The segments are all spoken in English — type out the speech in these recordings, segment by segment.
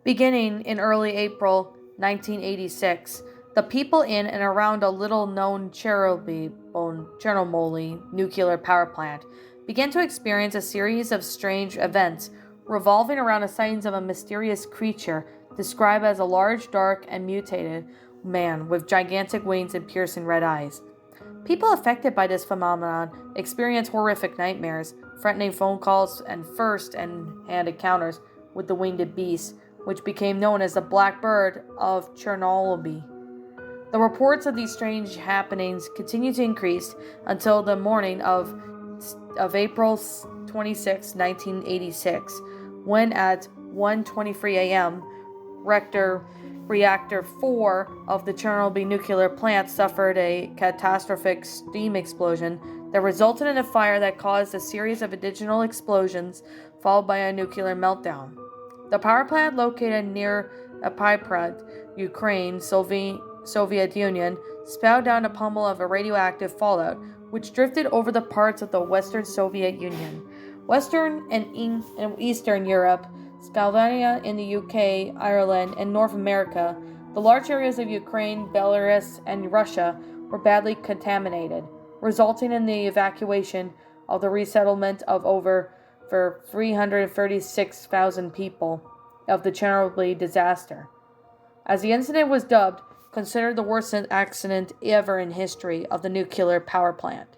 Beginning in early April 1986, the people in and around a little-known Chernobyl nuclear power plant began to experience a series of strange events revolving around the sightings of a mysterious creature described as a large, dark, and mutated man with gigantic wings and piercing red eyes. People affected by this phenomenon experienced horrific nightmares, threatening phone calls, and first-hand encounters with the winged beast, which became known as the Blackbird of Chernobyl. The reports of these strange happenings continued to increase until the morning of April 26, 1986, when at 1:23 a.m., Reactor 4 of the Chernobyl nuclear plant suffered a catastrophic steam explosion that resulted in a fire that caused a series of additional explosions, followed by a nuclear meltdown. The power plant, located near Pripyat, Ukraine, Soviet Union, spewed down a pummel of a radioactive fallout, which drifted over the parts of the Western Soviet Union, Western and Eastern Europe, Scandinavia in the UK, Ireland, and North America. The large areas of Ukraine, Belarus, and Russia were badly contaminated, resulting in the evacuation of the resettlement of over 336,000 people of the Chernobyl disaster. As the incident was dubbed, considered the worst accident ever in history of the nuclear power plant.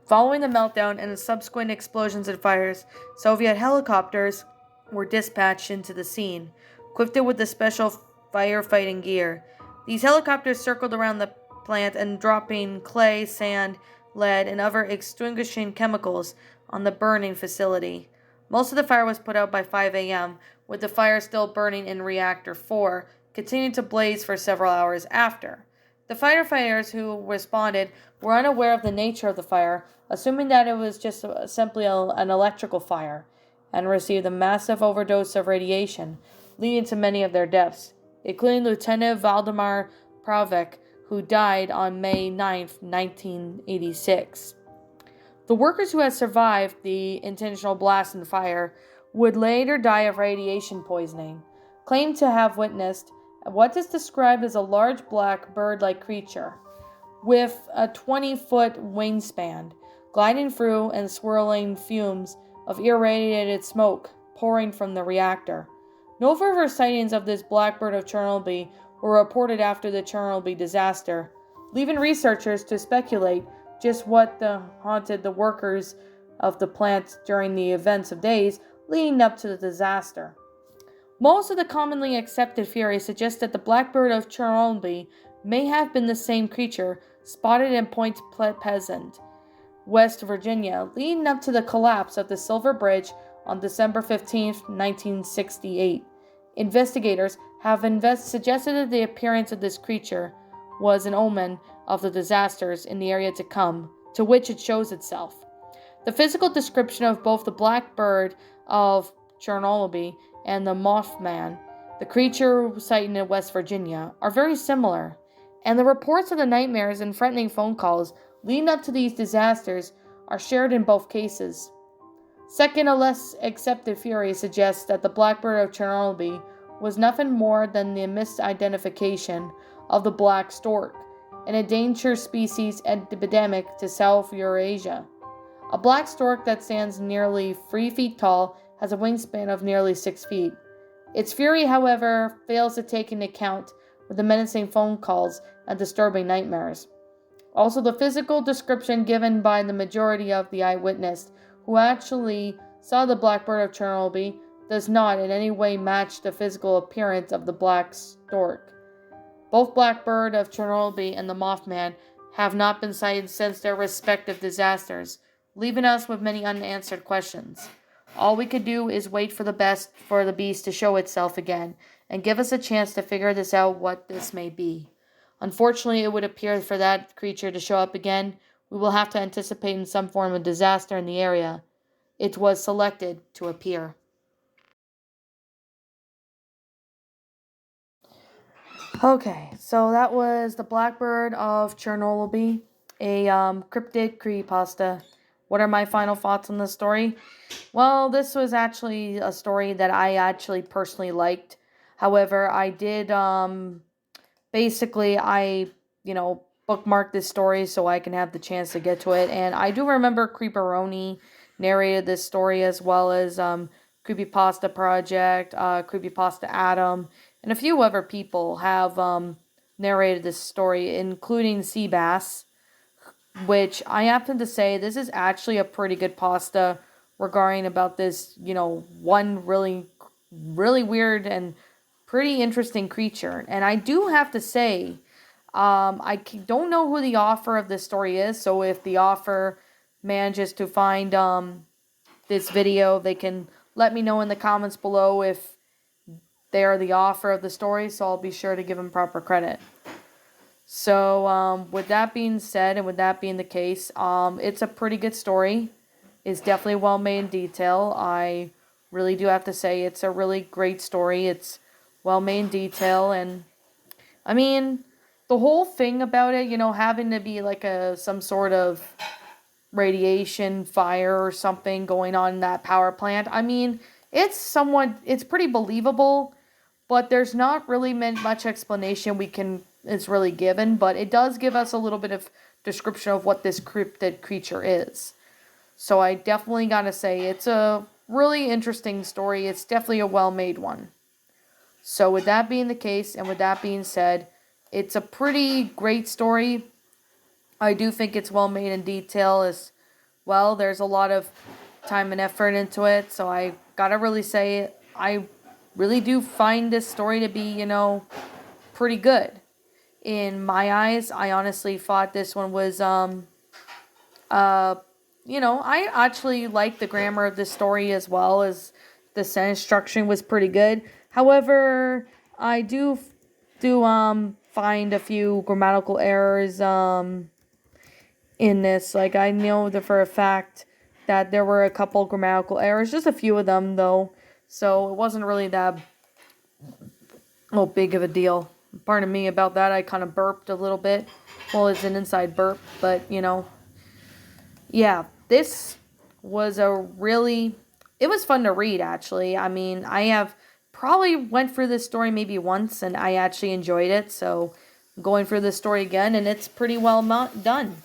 Following the meltdown and the subsequent explosions and fires, Soviet helicopters were dispatched into the scene, equipped with the special firefighting gear. These helicopters circled around the plant and dropping clay, sand, lead, and other extinguishing chemicals on the burning facility. Most of the fire was put out by 5 a.m., with the fire still burning in Reactor 4, continuing to blaze for several hours after. The firefighters who responded were unaware of the nature of the fire, assuming that it was just simply an electrical fire, and received a massive overdose of radiation, leading to many of their deaths, including Lieutenant Valdemar Pravec, who died on May 9, 1986. The workers who had survived the intentional blast and fire would later die of radiation poisoning, claimed to have witnessed what is described as a large black bird-like creature with a 20-foot wingspan, gliding through and swirling fumes of irradiated smoke pouring from the reactor. No further sightings of this Blackbird of Chernobyl were reported after the Chernobyl disaster, leaving researchers to speculate just what haunted the workers of the plant during the events of days leading up to the disaster. Most of the commonly accepted theories suggest that the Blackbird of Chernobyl may have been the same creature spotted in Point Pleasant, West Virginia, leading up to the collapse of the Silver Bridge on December 15, 1968. Investigators have suggested that the appearance of this creature was an omen of the disasters in the area to come, to which it shows itself. The physical description of both the Blackbird of Chernobyl and the Mothman, the creature sighted in West Virginia, are very similar, and the reports of the nightmares and threatening phone calls leading up to these disasters are shared in both cases. Second, a less accepted theory suggests that the Blackbird of Chernobyl was nothing more than the misidentification of the black stork, an endangered species epidemic to South Eurasia. A black stork that stands nearly 3 feet tall has a wingspan of nearly 6 feet. Its fury, however, fails to take into account with the menacing phone calls and disturbing nightmares. Also, the physical description given by the majority of the eyewitnesses who actually saw the Blackbird of Chernobyl does not in any way match the physical appearance of the black stork. Both Blackbird of Chernobyl and the Mothman have not been sighted since their respective disasters, leaving us with many unanswered questions. All we could do is wait for the beast to show itself again, and give us a chance to figure this out what this may be. Unfortunately, it would appear for that creature to show up again, we will have to anticipate in some form of disaster in the area. It was selected to appear. Okay, so that was the Blackbird of Chernobyl, a cryptid creepypasta. What are my final thoughts on this story? Well, this was actually a story that I actually personally liked. However, I did, basically, bookmark this story so I can have the chance to get to it. And I do remember Creeperoni narrated this story, as well as Creepypasta Project, Creepypasta Adam, and a few other people have narrated this story, including Seabass, which I happen to say this is actually a pretty good pasta regarding about this, one really, really weird and pretty interesting creature. And I do have to say, don't know who the author of this story is, so if the author manages to find this video, they can let me know in the comments below if they are the author of the story, so I'll be sure to give them proper credit. So, with that being said, and with that being the case, it's a pretty good story. It's definitely well made in detail. I really do have to say it's a really great story. It's well made in detail, and I mean, the whole thing about it, having to be like some sort of radiation fire or something going on in that power plant. I mean, it's pretty believable, but there's not really much explanation it's really given, but it does give us a little bit of description of what this cryptid creature is. So I definitely gotta say, it's a really interesting story. It's definitely a well-made one. So with that being the case, and with that being said, it's a pretty great story. I do think it's well made in detail as well. There's a lot of time and effort into it. So I gotta really say, I really do find this story to be, pretty good. In my eyes, I honestly thought this one was, I actually like the grammar of this story, as well as the sentence structuring was pretty good. However, I do find a few grammatical errors in this. Like, I know that for a fact that there were a couple grammatical errors, just a few of them though, so it wasn't really that big of a deal. Pardon me about that. I kind of burped a little bit. Well, it's an inside burp, but yeah, this was it was fun to read, actually. I mean, I have probably went through this story maybe once, and I actually enjoyed it, so I'm going through this story again, and it's pretty well done.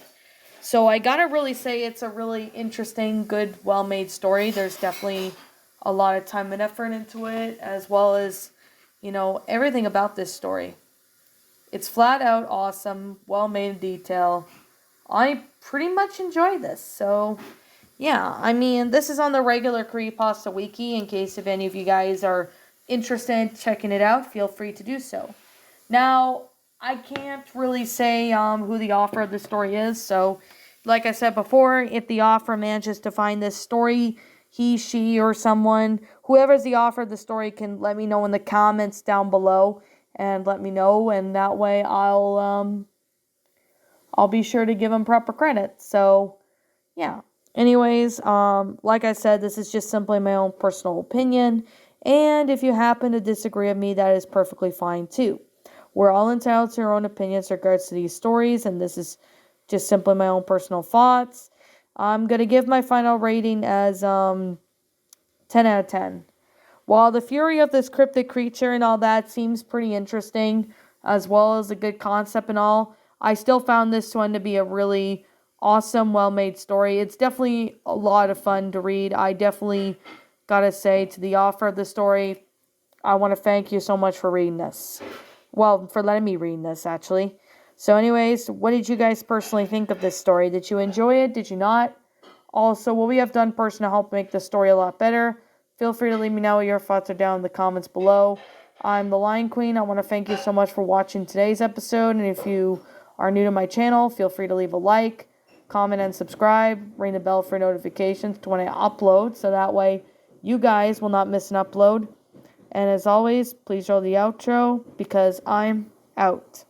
So I gotta really say it's a really interesting, good, well-made story. There's definitely a lot of time and effort into it, as well as, everything about this story. It's flat out awesome, well-made in detail. I pretty much enjoy this, so yeah, I mean, this is on the regular Creepypasta Wiki. In case if any of you guys are interested in checking it out, feel free to do so. Now, I can't really say who the author of the story is, so like I said before, if the author manages to find this story, he, she, or someone, whoever's the author of the story, can let me know in the comments down below, and let me know, and that way I'll be sure to give them proper credit. So, yeah. Anyways, like I said, this is just simply my own personal opinion, and if you happen to disagree with me, that is perfectly fine too. We're all entitled to our own opinions in regards to these stories, and this is just simply my own personal thoughts. I'm going to give my final rating as 10 out of 10. While the fury of this cryptid creature and all that seems pretty interesting, as well as a good concept and all, I still found this one to be a really awesome, well-made story. It's definitely a lot of fun to read. I definitely gotta say to the author of the story, I want to thank you so much for reading this. Well, for letting me read this, actually. So anyways, what did you guys personally think of this story? Did you enjoy it? Did you not? Also, what we have done personally to help make the story a lot better, feel free to let me know what your thoughts are down in the comments below. I'm the Lion Queen. I want to thank you so much for watching today's episode, and if you are new to my channel, feel free to leave a like, comment, and subscribe. Ring the bell for notifications to when I upload, so that way you guys will not miss an upload. And as always, please roll the outro, because I'm out.